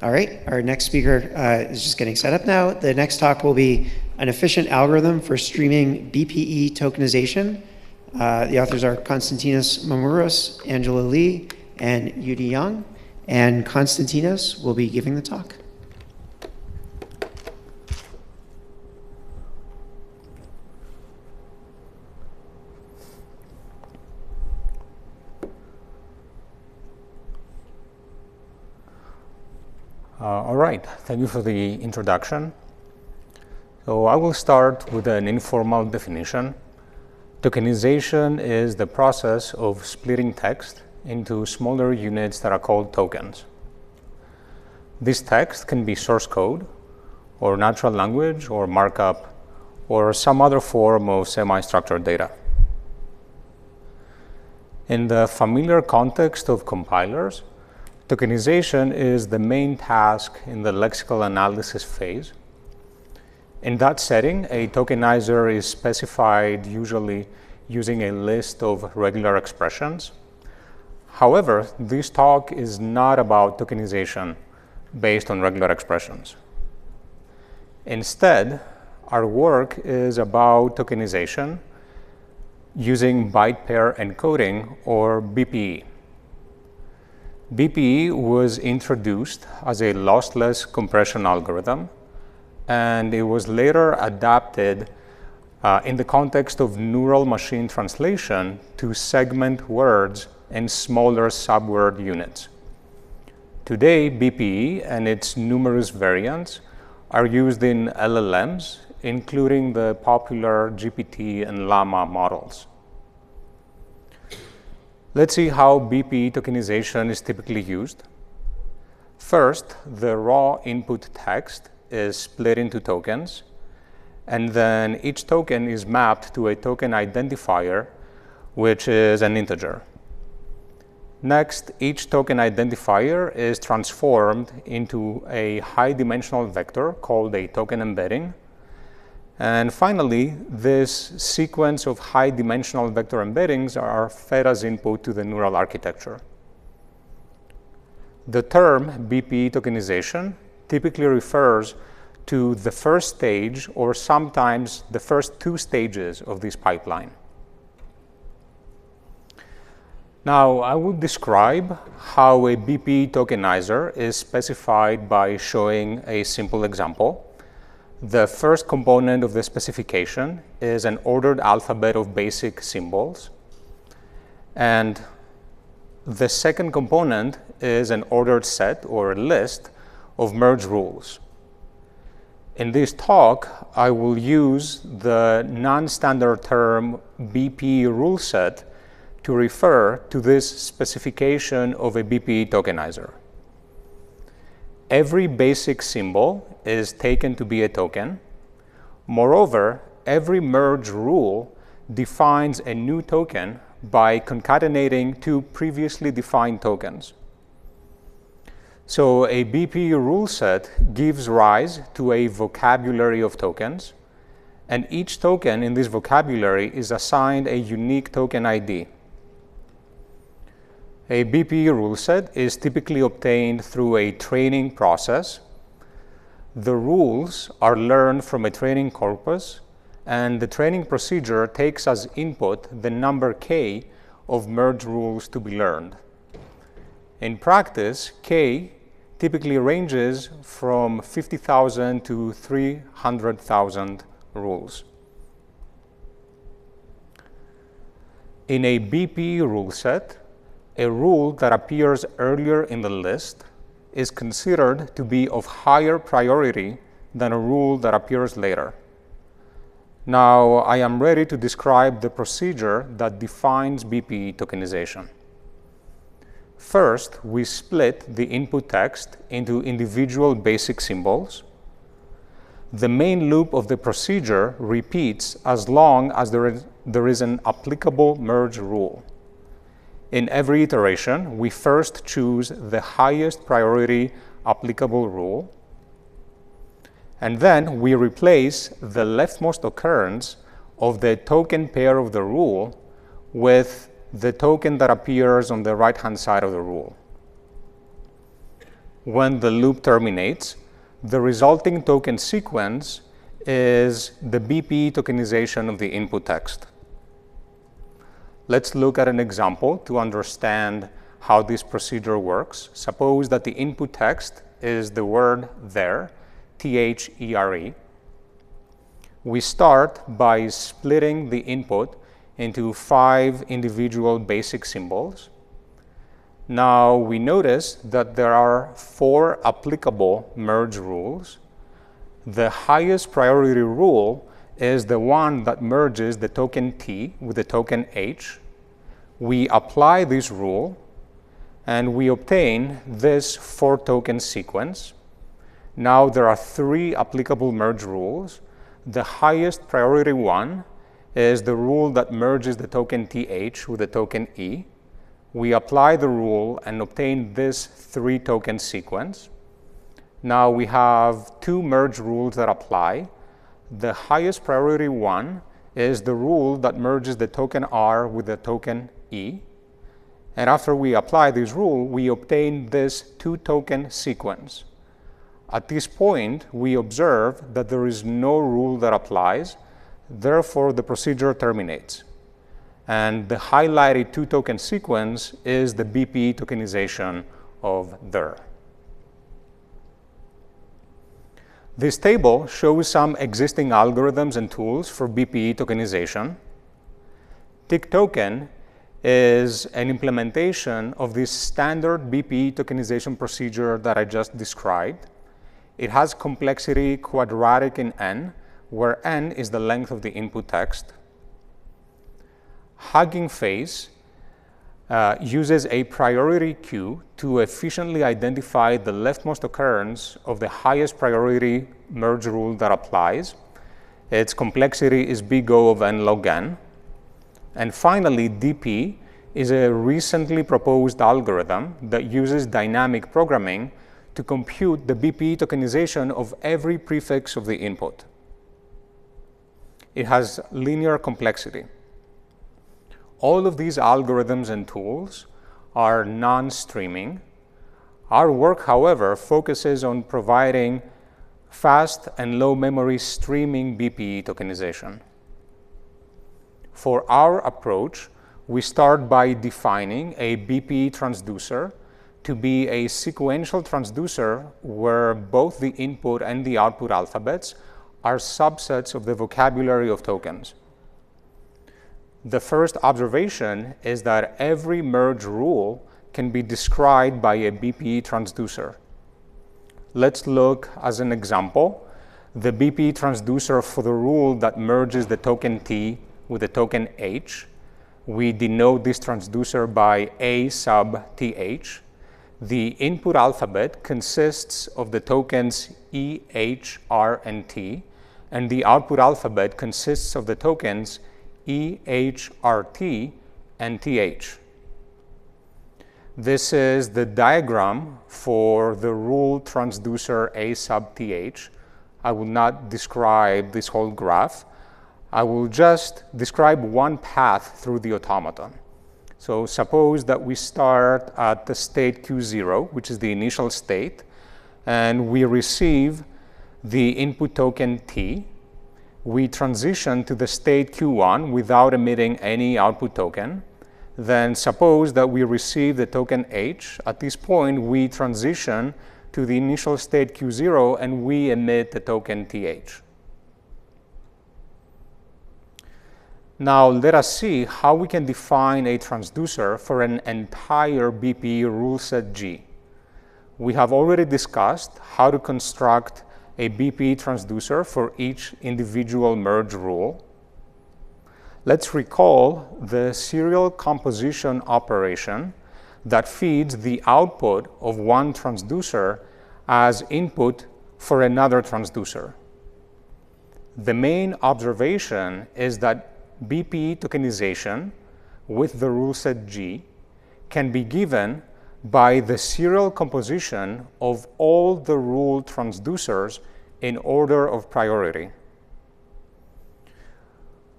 All right, our next speaker is just getting set up now. The next talk will be an efficient algorithm for streaming BPE tokenization. The authors are Konstantinos Mamouras, Angela Lee, and Yudi Young. And Konstantinos will be giving the talk. All right, thank you for the introduction. So I will start with an informal definition. Tokenization is the process of splitting text into smaller units that are called tokens. This text can be source code, or natural language, or markup, or some other form of semi-structured data. In the familiar context of compilers, tokenization is the main task in the lexical analysis phase. In that setting, a tokenizer is specified usually using a list of regular expressions. However, this talk is not about tokenization based on regular expressions. Instead, our work is about tokenization using byte-pair encoding, or BPE. BPE was introduced as a lossless compression algorithm, and it was later adapted in the context of neural machine translation to segment words in smaller subword units. Today, BPE and its numerous variants are used in LLMs, including the popular GPT and Llama models. Let's see how BPE tokenization is typically used. First, the raw input text is split into tokens, and then each token is mapped to a token identifier, which is an integer. Next, each token identifier is transformed into a high-dimensional vector called a token embedding. And finally, this sequence of high-dimensional vector embeddings are fed as input to the neural architecture. The term BPE tokenization typically refers to the first stage, or sometimes the first two stages of this pipeline. Now, I will describe how a BPE tokenizer is specified by showing a simple example. The first component of the specification is an ordered alphabet of basic symbols. And the second component is an ordered set or list of merge rules. In this talk, I will use the non-standard term BPE rule set to refer to this specification of a BPE tokenizer. Every basic symbol is taken to be a token. Moreover, every merge rule defines a new token by concatenating two previously defined tokens. So a BPE rule set gives rise to a vocabulary of tokens, and each token in this vocabulary is assigned a unique token ID. A BPE rule set is typically obtained through a training process. The rules are learned from a training corpus, and the training procedure takes as input the number k of merge rules to be learned. In practice, k typically ranges from 50,000 to 300,000 rules. In a BPE rule set, a rule that appears earlier in the list is considered to be of higher priority than a rule that appears later. Now, I am ready to describe the procedure that defines BPE tokenization. First, we split the input text into individual basic symbols. The main loop of the procedure repeats as long as there is an applicable merge rule. In every iteration, we first choose the highest priority applicable rule, and then we replace the leftmost occurrence of the token pair of the rule with the token that appears on the right-hand side of the rule. When the loop terminates, the resulting token sequence is the BPE tokenization of the input text. Let's look at an example to understand how this procedure works. Suppose that the input text is the word there, T-H-E-R-E. We start by splitting the input into 5 individual basic symbols. Now we notice that there are 4 applicable merge rules. The highest priority rule is the one that merges the token T with the token H. We apply this rule and we obtain this 4-token sequence. Now there are 3 applicable merge rules. The highest priority one is the rule that merges the token TH with the token E. We apply the rule and obtain this 3-token sequence. Now we have 2 merge rules that apply. The highest priority one is the rule that merges the token R with the token E. And after we apply this rule, we obtain this 2-token sequence. At this point, we observe that there is no rule that applies. Therefore, the procedure terminates. And the highlighted 2-token sequence is the BPE tokenization of there. This table shows some existing algorithms and tools for BPE tokenization. TickToken is an implementation of this standard BPE tokenization procedure that I just described. It has complexity quadratic in n, where n is the length of the input text. Hugging Face uses a priority queue to efficiently identify the leftmost occurrence of the highest priority merge rule that applies. Its complexity is big O of n log n. And finally, DP is a recently proposed algorithm that uses dynamic programming to compute the BPE tokenization of every prefix of the input. It has linear complexity. All of these algorithms and tools are non-streaming. Our work, however, focuses on providing fast and low memory streaming BPE tokenization. For our approach, we start by defining a BPE transducer to be a sequential transducer where both the input and the output alphabets are subsets of the vocabulary of tokens. The first observation is that every merge rule can be described by a BPE transducer. Let's look as an example the BPE transducer for the rule that merges the token T with the token H. We denote this transducer by A sub TH. The input alphabet consists of the tokens E, H, R, and T, and the output alphabet consists of the tokens E, H, R, T, and TH. This is the diagram for the rule transducer A sub TH. I will not describe this whole graph. I will just describe one path through the automaton. So suppose that we start at the state Q0, which is the initial state, and we receive the input token T. We transition to the state Q1 without emitting any output token. Then suppose that we receive the token H. At this point, we transition to the initial state Q0 and we emit the token TH. Now let us see how we can define a transducer for an entire BPE rule set G. We have already discussed how to construct a BPE transducer for each individual merge rule. Let's recall the serial composition operation that feeds the output of one transducer as input for another transducer. The main observation is that BPE tokenization with the rule set G can be given by the serial composition of all the rule transducers in order of priority.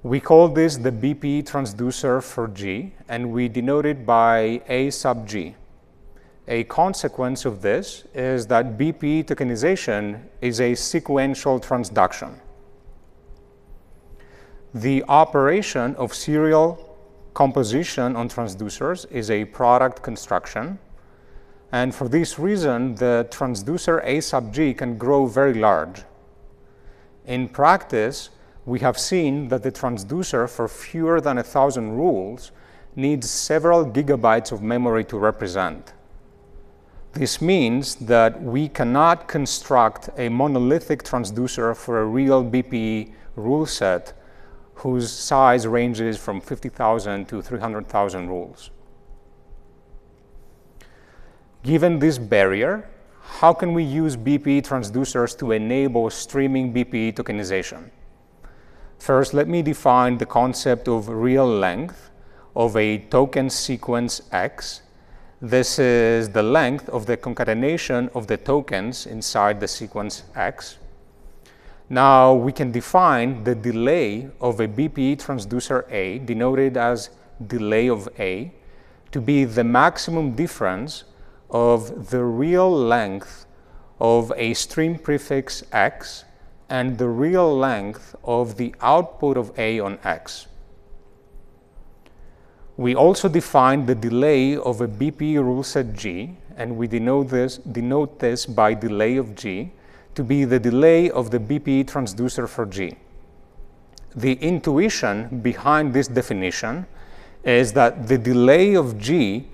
We call this the BPE transducer for G, and we denote it by A sub G. a consequence of this is that BPE tokenization is a sequential transduction. The operation of serial composition on transducers is a product construction, and for this reason, the transducer A sub G can grow very large. In practice, we have seen that the transducer for fewer than 1,000 rules needs several gigabytes of memory to represent. This means that we cannot construct a monolithic transducer for a real BPE rule set whose size ranges from 50,000 to 300,000 rules. Given this barrier, how can we use BPE transducers to enable streaming BPE tokenization? First, let me define the concept of real length of a token sequence X. This is the length of the concatenation of the tokens inside the sequence X. Now, we can define the delay of a BPE transducer A, denoted as delay of A, to be the maximum difference of the real length of a stream prefix X and the real length of the output of A on X. We also define the delay of a BPE rule set G, and we denote this by delay of G, to be the delay of the BPE transducer for G. The intuition behind this definition is that the delay of G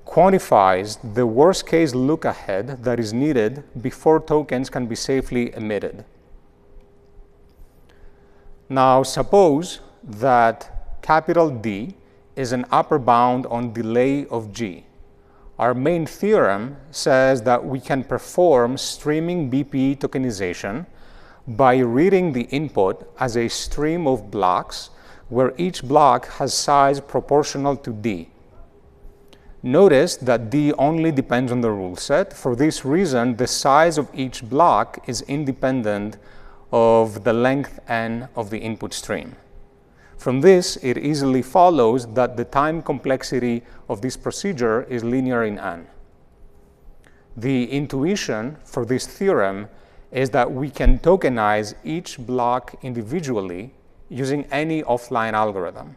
quantifies the worst-case lookahead that is needed before tokens can be safely emitted. Now, suppose that capital D is an upper bound on delay of G. Our main theorem says that we can perform streaming BPE tokenization by reading the input as a stream of blocks where each block has size proportional to D. Notice that D only depends on the rule set. For this reason, the size of each block is independent of the length n of the input stream. From this, it easily follows that the time complexity of this procedure is linear in n. The intuition for this theorem is that we can tokenize each block individually using any offline algorithm.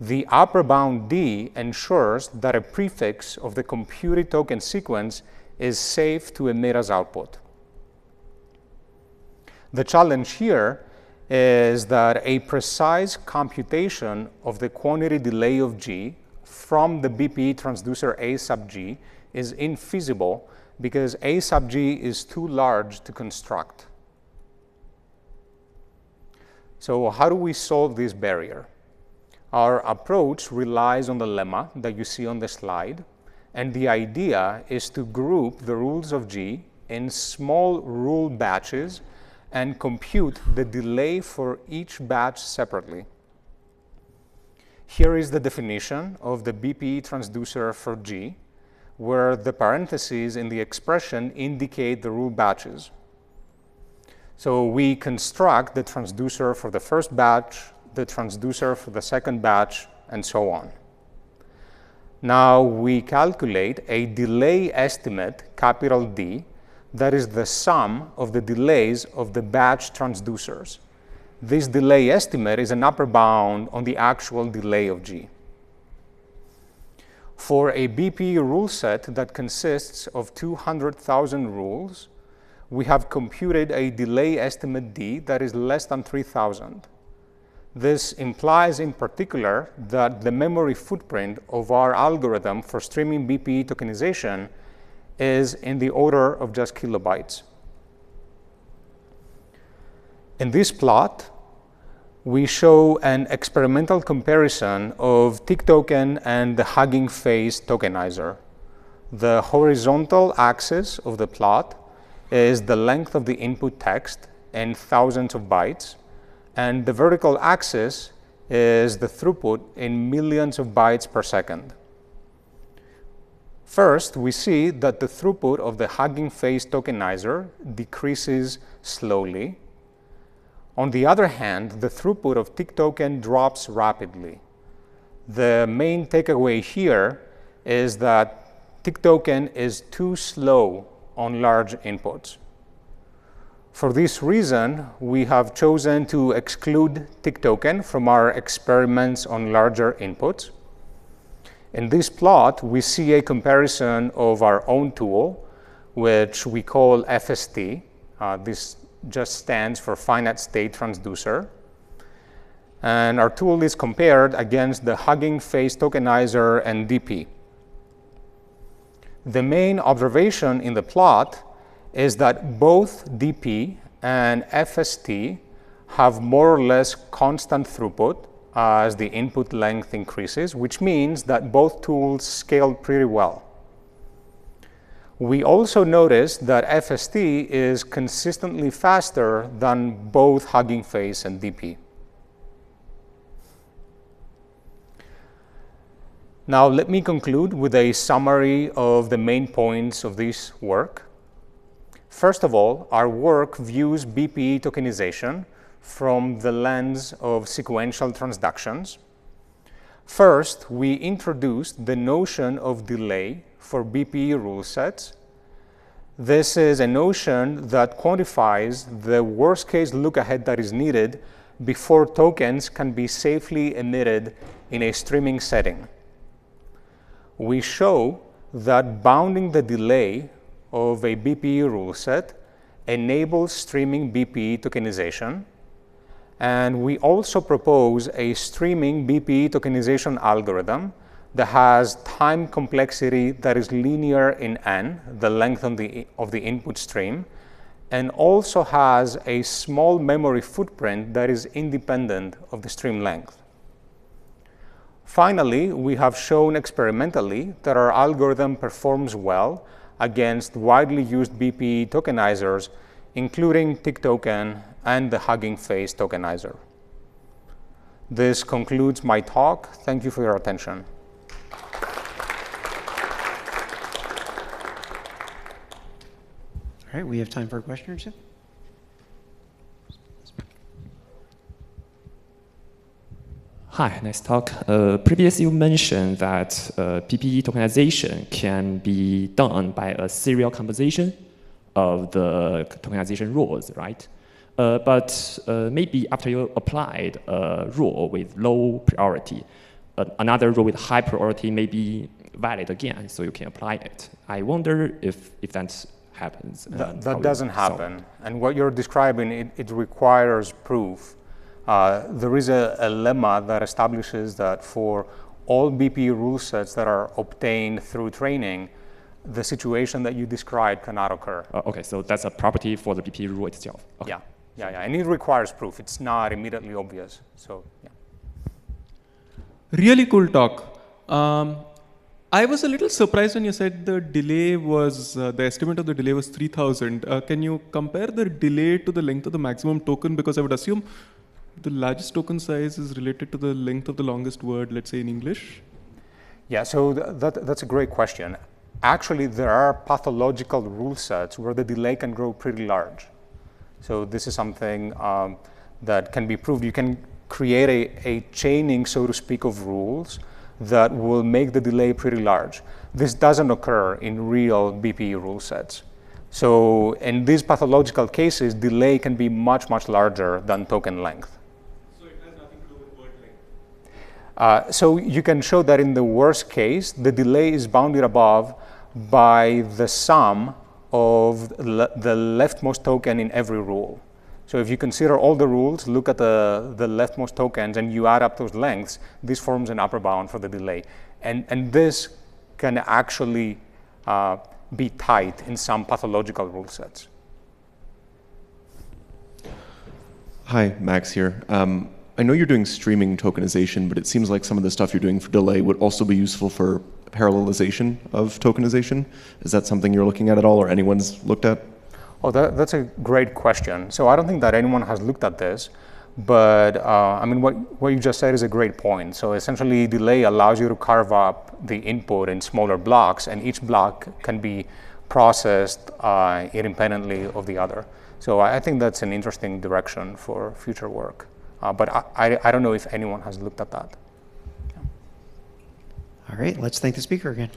The upper bound D ensures that a prefix of the computed token sequence is safe to emit as output. The challenge here is that a precise computation of the quantity delay of G from the BPE transducer A sub G is infeasible because A sub G is too large to construct. So how do we solve this barrier? Our approach relies on the lemma that you see on the slide, and the idea is to group the rules of G in small rule batches and compute the delay for each batch separately. Here is the definition of the BPE transducer for G, where the parentheses in the expression indicate the rule batches. So we construct the transducer for the first batch, the transducer for the second batch, and so on. Now we calculate a delay estimate, capital D, that is the sum of the delays of the batch transducers. This delay estimate is an upper bound on the actual delay of G. For a BPE rule set that consists of 200,000 rules, we have computed a delay estimate D that is less than 3,000. This implies in particular that the memory footprint of our algorithm for streaming BPE tokenization is in the order of just kilobytes. In this plot, we show an experimental comparison of tick token and the Hugging Face tokenizer. The horizontal axis of the plot is the length of the input text in thousands of bytes, and the vertical axis is the throughput in millions of bytes per second. First, we see that the throughput of the Hugging Face tokenizer decreases slowly. On the other hand, the throughput of tick token drops rapidly. The main takeaway here is that tick token is too slow on large inputs. For this reason, we have chosen to exclude tick token from our experiments on larger inputs. In this plot, we see a comparison of our own tool, which we call FST. This just stands for finite state transducer. And our tool is compared against the Hugging Face tokenizer and DP. The main observation in the plot is that both DP and FST have more or less constant throughput as the input length increases, which means that both tools scale pretty well. We also notice that FST is consistently faster than both Hugging Face and DP. Now, let me conclude with a summary of the main points of this work. First of all, our work views BPE tokenization from the lens of sequential transductions. First, we introduced the notion of delay for BPE rule sets. This is a notion that quantifies the worst-case lookahead that is needed before tokens can be safely emitted in a streaming setting. We show that bounding the delay of a BPE rule set enables streaming BPE tokenization. And we also propose a streaming BPE tokenization algorithm that has time complexity that is linear in n, the length of the input stream, and also has a small memory footprint that is independent of the stream length. Finally, we have shown experimentally that our algorithm performs well against widely used BPE tokenizers, including tick token and the Hugging Face tokenizer. This concludes my talk. Thank you for your attention. All right, we have time for a question or two. Hi, nice talk. Previously, you mentioned that BPE tokenization can be done by a serial composition of the tokenization rules, right? But maybe after you applied a rule with low priority, another rule with high priority may be valid again, so you can apply it. I wonder if that happens. That doesn't happen. And what you're describing, it requires proof. There is a lemma that establishes that for all BPE rule sets that are obtained through training, the situation that you described cannot occur. Okay, so that's a property for the BPE rule itself. Okay. Yeah, and it requires proof. It's not immediately obvious. So, yeah. Really cool talk. I was a little surprised when you said the delay was, the estimate of the delay was 3000. Can you compare the delay to the length of the maximum token? Because I would assume the largest token size is related to the length of the longest word, let's say in English. Yeah, so that's a great question. Actually, there are pathological rule sets where the delay can grow pretty large. So this is something that can be proved. You can create a chaining, so to speak, of rules that will make the delay pretty large. This doesn't occur in real BPE rule sets. So in these pathological cases, delay can be much, much larger than token length. So it has nothing to do with word length? So you can show that in the worst case, the delay is bounded above by the sum of the leftmost token in every rule. So if you consider all the rules, look at the leftmost tokens, and you add up those lengths, this forms an upper bound for the delay. And this can actually be tight in some pathological rule sets. Hi, Max here. I know you're doing streaming tokenization, but it seems like some of the stuff you're doing for delay would also be useful for parallelization of tokenization. Is that something you're looking at all, or anyone's looked at? Oh, that's a great question. So I don't think that anyone has looked at this, but I mean, what you just said is a great point. So essentially, delay allows you to carve up the input in smaller blocks, and each block can be processed independently of the other. So I think that's an interesting direction for future work. But I don't know if anyone has looked at that. All right, let's thank the speaker again.